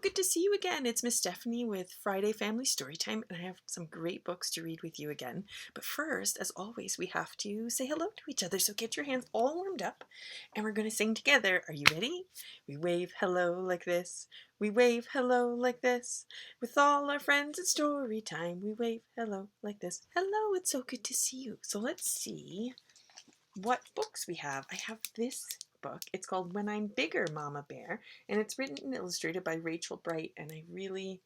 good to see you again. It's Miss Stephanie with Friday Family Storytime, and I have some great books to read with you again. But first, as always, we have to say hello to each other. So get your hands all warmed up, and we're going to sing together. Are you ready? We wave hello like this. We wave hello like this. With all our friends at Storytime, we wave hello like this. Hello, it's so good to see you. So let's see what books we have. I have this book. It's called When I'm Bigger, Mama Bear, and it's written and illustrated by Rachel Bright, and I really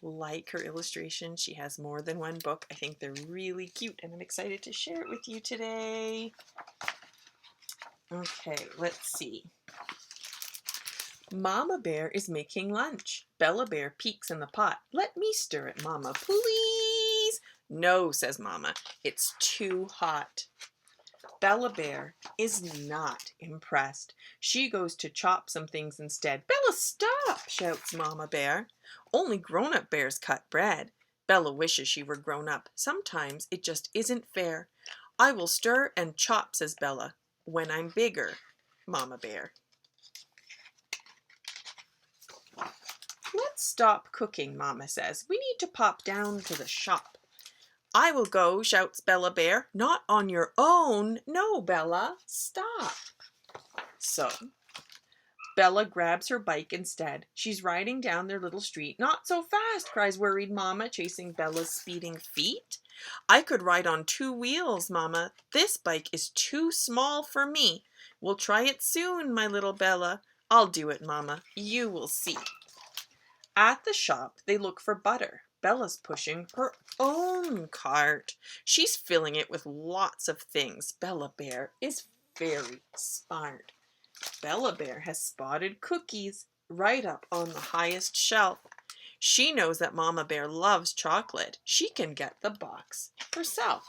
like her illustration. She has more than one book. I think they're really cute, and I'm excited to share it with you today. Okay, let's see. Mama Bear is making lunch. Bella Bear peeks in the pot. Let me stir it, Mama, please. No, says Mama. It's too hot. Bella Bear is not impressed. She goes to chop some things instead. Bella, stop, shouts Mama Bear. Only grown-up bears cut bread. Bella wishes she were grown up. Sometimes it just isn't fair. I will stir and chop, says Bella, when I'm bigger, Mama Bear. Let's stop cooking, Mama says. We need to pop down to the shop. I will go, shouts Bella Bear. Not on your own. No, Bella, stop. So, Bella grabs her bike instead. She's riding down their little street. Not so fast, cries worried Mama, chasing Bella's speeding feet. I could ride on 2 wheels, Mama. This bike is too small for me. We'll try it soon, my little Bella. I'll do it, Mama. You will see. At the shop, they look for butter. Bella's pushing her own cart. She's filling it with lots of things. Bella Bear is very smart. Bella Bear has spotted cookies right up on the highest shelf. She knows that Mama Bear loves chocolate. She can get the box herself.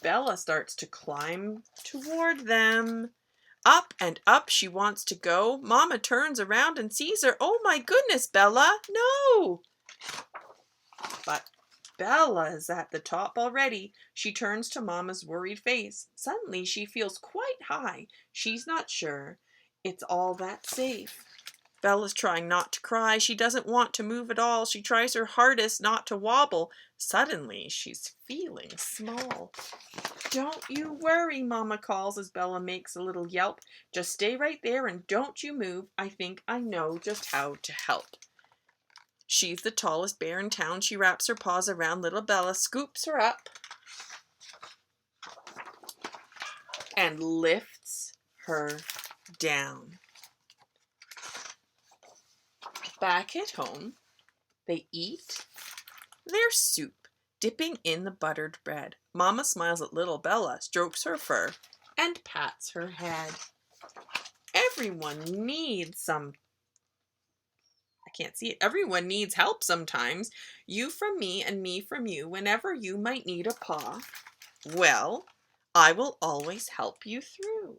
Bella starts to climb toward them. Up and up she wants to go. Mama turns around and sees her. Oh my goodness, Bella, no! But Bella is at the top already. She turns to Mama's worried face. Suddenly she feels quite high. She's not sure it's all that safe. Bella's trying not to cry. She doesn't want to move at all. She tries her hardest not to wobble. Suddenly she's feeling small. Don't you worry, Mama calls as Bella makes a little yelp. Just stay right there and don't you move. I think I know just how to help. She's the tallest bear in town. She wraps her paws around little Bella, scoops her up, and lifts her down. Back at home, they eat their soup, dipping in the buttered bread. Mama smiles at little Bella, strokes her fur, and pats her head. Everyone needs Everyone needs help sometimes. You from me and me from you. Whenever you might need a paw, well, I will always help you through.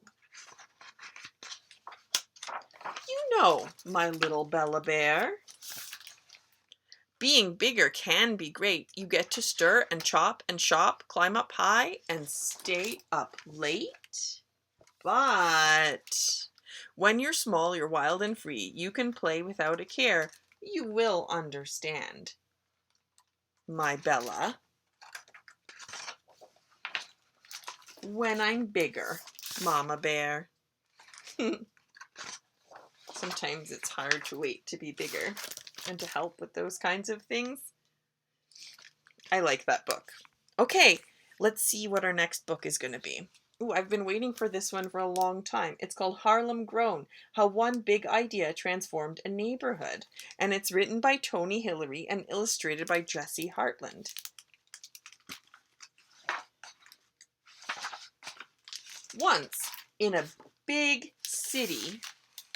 You know, my little Bella Bear, being bigger can be great. You get to stir and chop and shop, climb up high and stay up late. But when you're small, you're wild and free. You can play without a care. You will understand, my Bella. When I'm bigger, Mama Bear. Sometimes it's hard to wait to be bigger and to help with those kinds of things. I like that book. Okay, let's see what our next book is going to be. Ooh, I've been waiting for this one for a long time. It's called Harlem Grown, How One Big Idea Transformed a Neighborhood. And it's written by Tony Hillary and illustrated by Jesse Hartland. Once, in a big city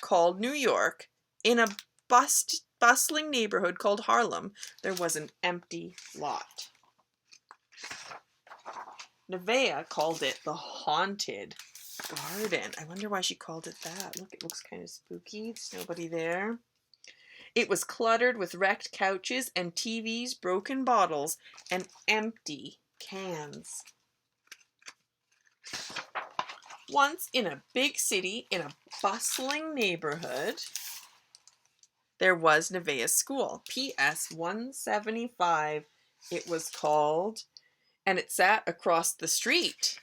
called New York, in a bustling neighborhood called Harlem, there was an empty lot. Nevaeh called it the Haunted Garden. I wonder why she called it that. Look, it looks kind of spooky. There's nobody there. It was cluttered with wrecked couches and TVs, broken bottles, and empty cans. Once in a big city, in a bustling neighborhood, there was Nevaeh's school. P.S. 175, it was called, and it sat across the street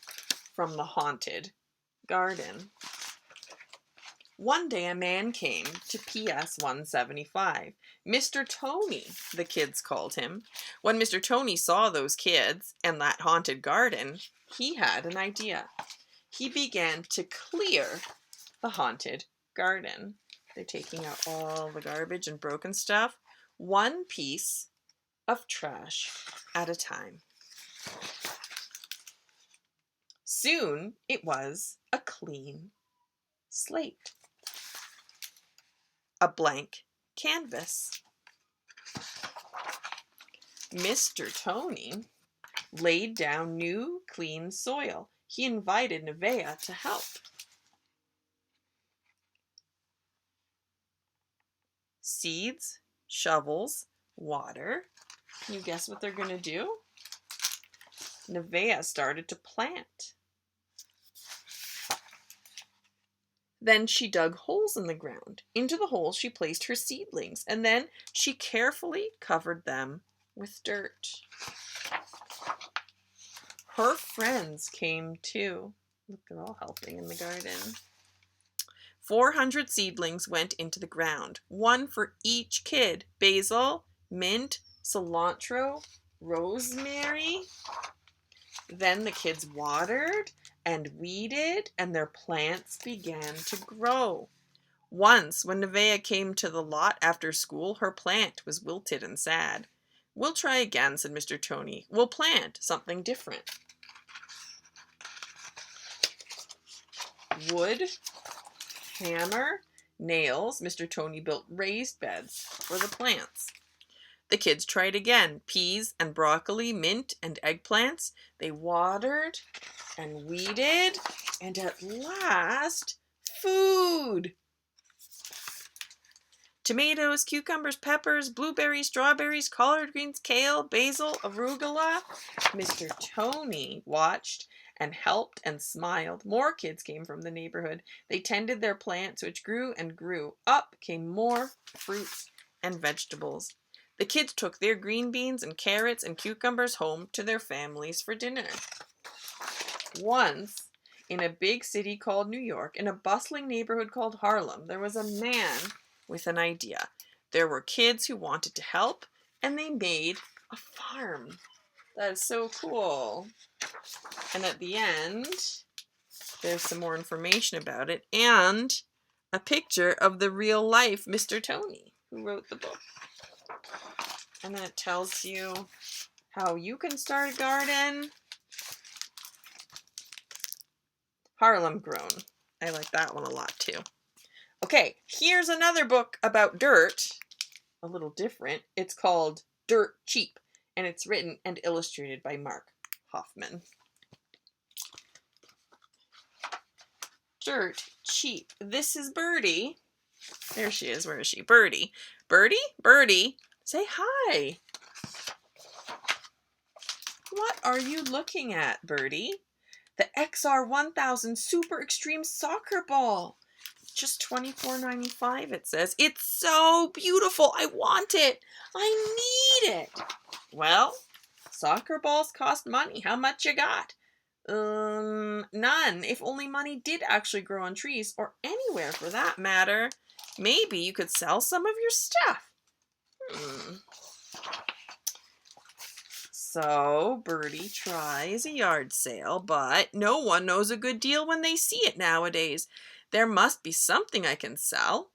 from the haunted garden. One day a man came to P.S. 175. Mr. Tony, the kids called him. When Mr. Tony saw those kids and that haunted garden, he had an idea. He began to clear the haunted garden. They're taking out all the garbage and broken stuff, one piece of trash at a time. Soon it was a clean slate, a blank canvas. Mr. Tony laid down new, clean soil. He invited Nevaeh to help. Seeds, shovels, water. Can you guess what they're going to do? Nevaeh started to plant. Then she dug holes in the ground. Into the holes she placed her seedlings, and then she carefully covered them with dirt. Her friends came too. Look, they're all helping in the garden. 400 seedlings went into the ground, one for each kid. Basil, mint, cilantro, rosemary. Then the kids watered and weeded, and their plants began to grow. Once, when Nevaeh came to the lot after school, her plant was wilted and sad. "We'll try again," said Mr. Tony. "We'll plant something different." Wood, hammer, nails. Mr. Tony built raised beds for the plants. The kids tried again. Peas and broccoli, mint and eggplants. They watered and weeded, and at last, food. Tomatoes, cucumbers, peppers, blueberries, strawberries, collard greens, kale, basil, arugula. Mr. Tony watched and helped and smiled. More kids came from the neighborhood. They tended their plants, which grew and grew. Up came more fruits and vegetables. The kids took their green beans and carrots and cucumbers home to their families for dinner. Once, in a big city called New York, in a bustling neighborhood called Harlem, there was a man with an idea. There were kids who wanted to help, and they made a farm. That is so cool. And at the end, there's some more information about it and a picture of the real life Mr. Tony, who wrote the book. And then it tells you how you can start a garden. Harlem Grown. I like that one a lot too. Okay, here's another book about dirt, a little different. It's called Dirt Cheap, and it's written and illustrated by Mark Hoffman. Dirt Cheap. This is Birdie. There she is. Where is she? Birdie. Birdie? Birdie, say hi. What are you looking at, Birdie? The XR1000 Super Extreme Soccer Ball. Just $24.95, it says. It's so beautiful. I want it. I need it. Well, soccer balls cost money. How much you got? None. If only money did actually grow on trees, or anywhere for that matter. Maybe you could sell some of your stuff. So, Birdie tries a yard sale, but no one knows a good deal when they see it nowadays. There must be something I can sell.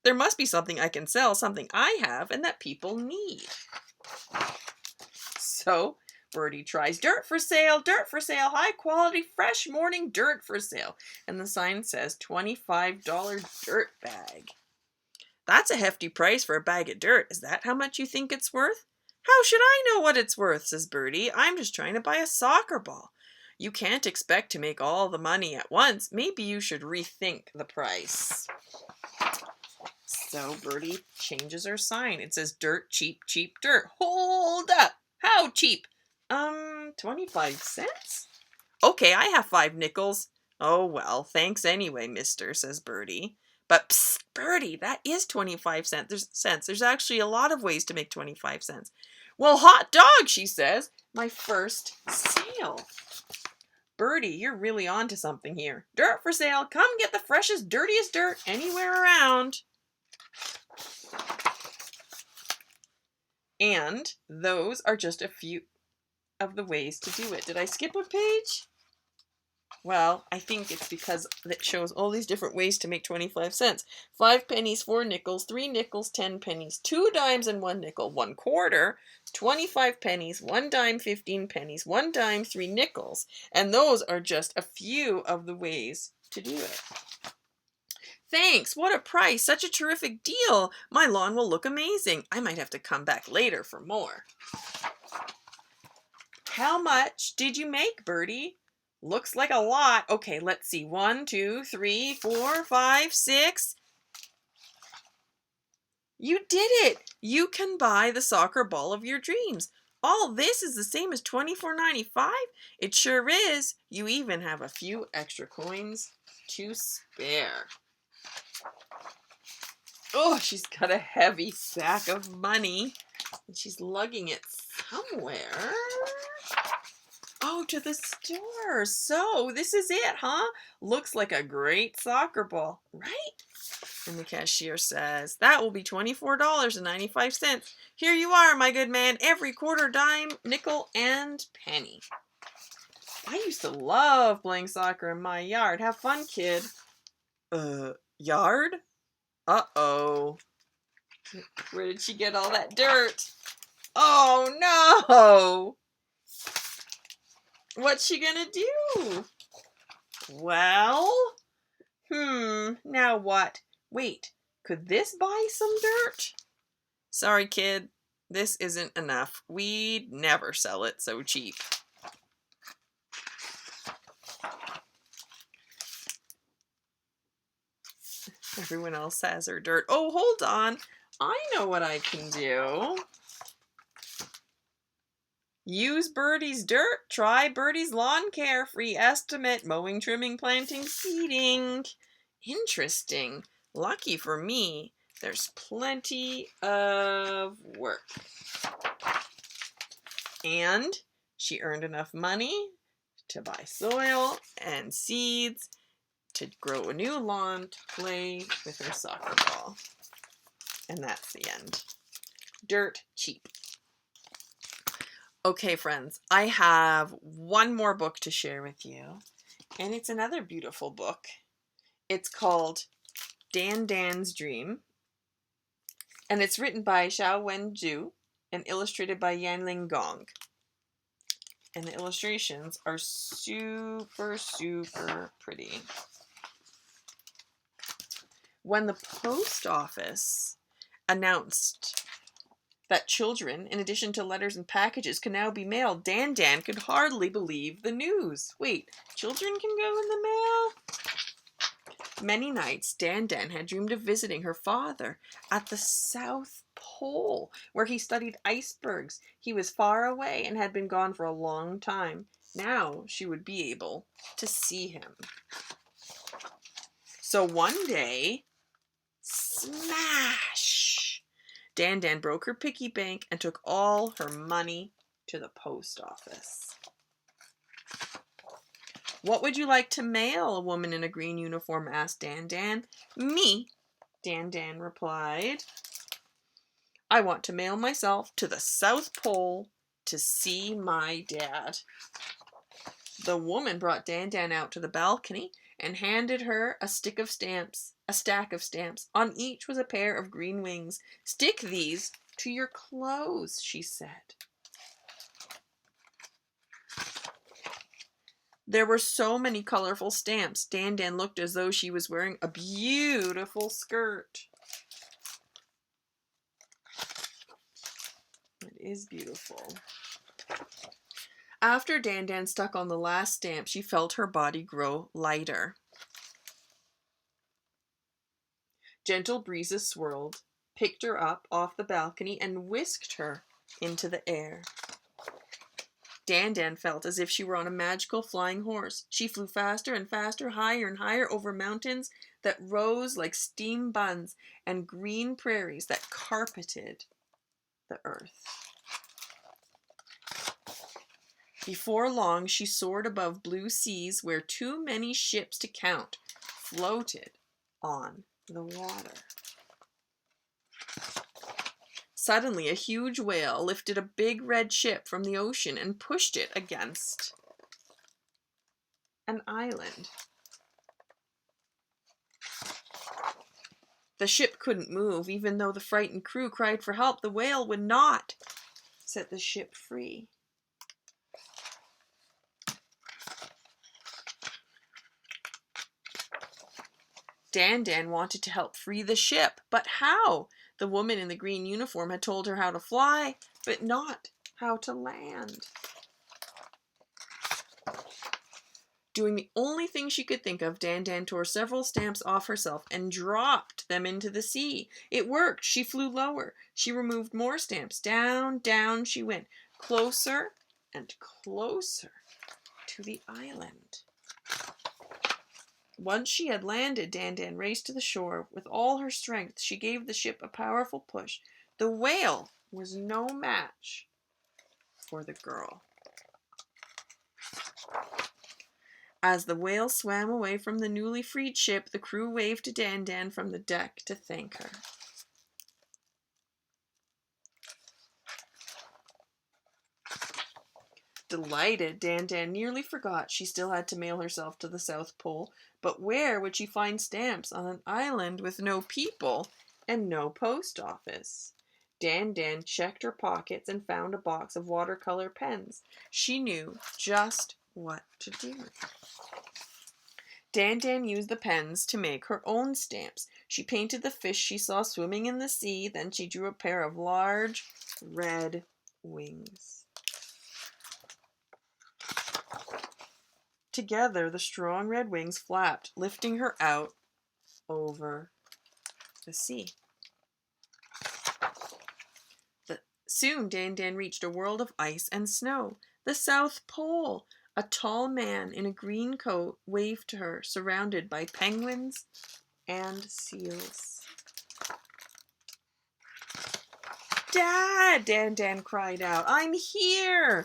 There must be something I can sell, something I have, and that people need. So, Birdie tries dirt for sale, high quality, fresh morning dirt for sale. And the sign says $25 dirt bag. That's a hefty price for a bag of dirt. Is that how much you think it's worth? How should I know what it's worth, says Birdie. I'm just trying to buy a soccer ball. You can't expect to make all the money at once. Maybe you should rethink the price. So Birdie changes her sign. It says dirt, cheap, cheap dirt. Hold up. How cheap? 25 cents? Okay, I have 5 nickels. Oh, well, thanks anyway, mister, says Birdie. But psst, Birdie, that is 25 cents. There's actually a lot of ways to make 25 cents. Well, hot dog, she says. My first sale. Birdie, you're really on to something here. Dirt for sale. Come get the freshest, dirtiest dirt anywhere around. And those are just a few of the ways to do it. Did I skip a page? Well, I think it's because it shows all these different ways to make 25 cents. 5 pennies, 4 nickels, 3 nickels, 10 pennies, 2 dimes and 1 nickel, 1 quarter, 25 pennies, 1 dime, 15 pennies, 1 dime, 3 nickels. And those are just a few of the ways to do it. Thanks, what a price, such a terrific deal. My lawn will look amazing. I might have to come back later for more. How much did you make, Birdie? Looks like a lot. Okay, let's see. 1, 2, 3, 4, 5, 6. You did it. You can buy the soccer ball of your dreams. All this is the same as $24.95? It sure is. You even have a few extra coins to spare. Oh, she's got a heavy sack of money, and she's lugging it somewhere. Oh, to the store. So, this is it, huh? Looks like a great soccer ball, right? And the cashier says, that will be $24.95. Here you are, my good man. Every quarter, dime, nickel, and penny. I used to love playing soccer in my yard. Have fun, kid. Yard? Uh-oh. Where did she get all that dirt? Oh, no! What's she gonna do? Well, now what? Wait, could this buy some dirt? Sorry, kid, this isn't enough. We'd never sell it so cheap. Everyone else has her dirt. Oh, hold on. I know what I can do. Use Birdie's dirt. Try Birdie's lawn care. Free estimate. Mowing, trimming, planting, seeding. Interesting. Lucky for me, there's plenty of work. And she earned enough money to buy soil and seeds to grow a new lawn to play with her soccer ball. And that's the end. Dirt cheap. Okay, friends, I have one more book to share with you, and it's another beautiful book. It's called Dan Dan's Dream, and it's written by Xiao Wen-ju and illustrated by Yanling Gong. And the illustrations are super, super pretty. When the post office announced that children, in addition to letters and packages, can now be mailed, Dan Dan could hardly believe the news. Wait, children can go in the mail? Many nights, Dan Dan had dreamed of visiting her father at the South Pole, where he studied icebergs. He was far away and had been gone for a long time. Now she would be able to see him. So one day, smash! Dan Dan broke her piggy bank and took all her money to the post office. What would you like to mail? A woman in a green uniform asked Dan Dan. Me, Dan Dan replied. I want to mail myself to the South Pole to see my dad. The woman brought Dan Dan out to the balcony and handed her a stack of stamps. On each was a pair of green wings. Stick these to your clothes, she said. There were so many colorful stamps. Dan Dan looked as though she was wearing a beautiful skirt. It is beautiful. After Dan Dan stuck on the last stamp, she felt her body grow lighter. Gentle breezes swirled, picked her up off the balcony, and whisked her into the air. Dan Dan felt as if she were on a magical flying horse. She flew faster and faster, higher and higher over mountains, that rose like steam buns and green prairies that carpeted the earth. Before long, she soared above blue seas where too many ships to count floated on the water. Suddenly, a huge whale lifted a big red ship from the ocean and pushed it against an island. The ship couldn't move, even though the frightened crew cried for help. The whale would not set the ship free. Dan wanted to help free the ship, but how? The woman in the green uniform had told her how to fly, but not how to land. Doing the only thing she could think of, Dan tore several stamps off herself and dropped them into the sea. It worked. She flew lower. She removed more stamps. Down, down she went, closer and closer to the island. Once she had landed, Dan raced to the shore. With all her strength, she gave the ship a powerful push. The whale was no match for the girl. As the whale swam away from the newly freed ship, the crew waved to Dan from the deck to thank her. Delighted, Dan nearly forgot she still had to mail herself to the South Pole. But where would she find stamps on an island with no people and no post office? Dan checked her pockets and found a box of watercolor pens. She knew just what to do. Dan used the pens to make her own stamps. She painted the fish she saw swimming in the sea. Then she drew a pair of large red wings. Together, the strong red wings flapped, lifting her out over the sea. Soon, Dan reached a world of ice and snow. The South Pole! A tall man in a green coat waved to her, surrounded by penguins and seals. Dad! Dan cried out. I'm here!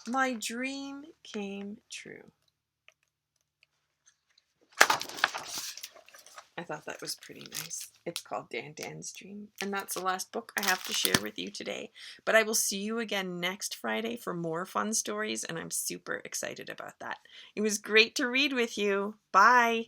My dream came true. I thought that was pretty nice. It's called Dan's Dream, and that's the last book I have to share with you today. But I will see you again next Friday for more fun stories, and I'm super excited about that. It was great to read with you. Bye!